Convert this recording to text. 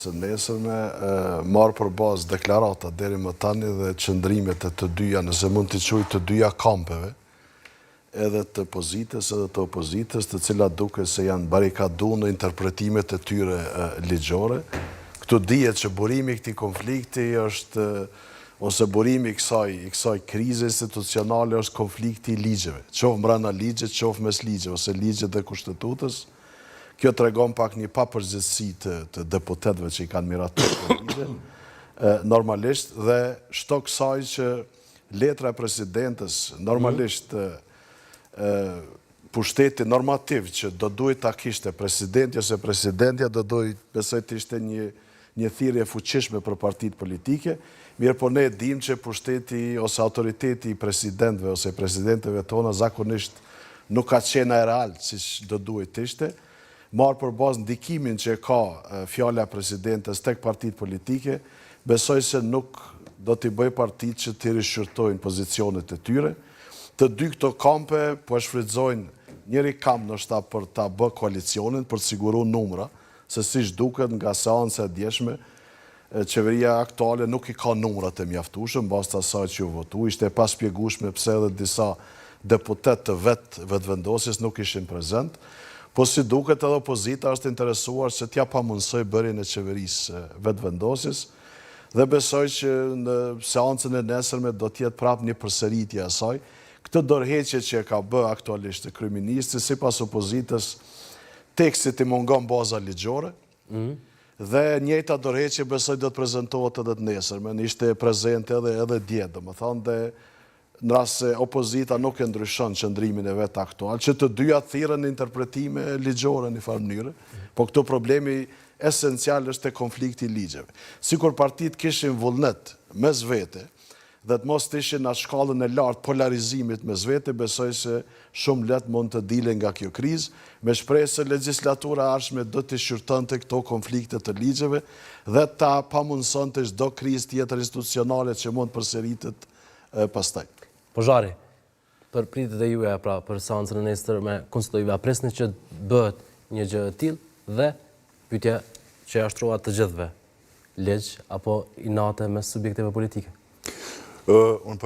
Së nesërme marë për bazë deklarata deri më tani dhe qëndrimet e të dyja, nëse mund të quaj të dyja kampeve, edhe të pozitës edhe të opozitës, të cilat duke se janë barikadu në interpretimet e tyre ligjore. Këtu dihet që burimi i këtij konflikti është, ose burimi i kësaj krize institucionale është konflikti i ligjeve, qoftë brenda ligjit, qoftë mes ligjeve, ose ligjet dhe kushtetutës. Kjo të regon pak një papërgjithësi të deputetëve që i kanë miratuar për ligje, normalisht, dhe shto kësaj që letra e presidentës, normalisht pushteti normativ që do duhet ta kishte presidenti ose presidentja do duhet besoj të ishte një thirrje fuqishme për partitë politike, mirë po ne dim që pushteti ose autoriteti i presidentëve ose presidentëve tona zakonisht nuk ka qenë real siç do duhet të ishte. Marë për bazë ndikimin që ka fjala e presidentes tek partitë politike, besoj se nuk do t'i bëj partitë që t'i rishqyrtojnë pozicionet e tyre. Të dy këto kampe po e shfrytëzojnë njëri kamp ndoshta për ta bë koalicionin, për të siguruar numra, se siç duket nga seanca e djeshme, qeveria aktuale nuk i ka numrat e mjaftueshëm, bazë të asaj që u votu, ishte e paspjegueshme pse edhe disa deputet të vetëvendosjes nuk ishin prezent. Po si duket edhe opozita është interesuar që t'ja pamundësoj bërjen e qeverisë vetëvendosjes dhe besoj që në seancën e nesërme do t'jetë prapë një përsëritje e asaj. Këtë dorëheqje që e ka bë aktualisht kryeministri, sipas opozitës, tekstit i mungon baza ligjore, dhe njëjta dorëheqje besoj do të prezantohet edhe të nesërmen, ishte prezente edhe dje, domethënë, dhe në rast se opozita nuk e ndryshon qëndrimin e vet aktual, që të dyja thirrën në interpretime ligjore në farë mënyrë, po këtu problemi esencial është te konflikti i ligjeve. Sikur partitë kishin vullnet mes vete dhe të mos të ishin në shkallën e lartë polarizimit mes vete, besoj se shumë lehtë mund të dilen nga kjo krizë, me shpresë se legjislatura e ardhshme do të shqyrtonte këto konflikte të ligjeve dhe ta pamundësonte çdo krizë tjetër institucionale që mund përsëritet pastaj. Po Zhari, për pritjet e juaja pra për seancën e nesërme, konsiderojmë presni që bëhet një gjë e tillë dhe pyetja që ashtrohet të gjithëve, ligj apo inate mes subjekteve politike? Unë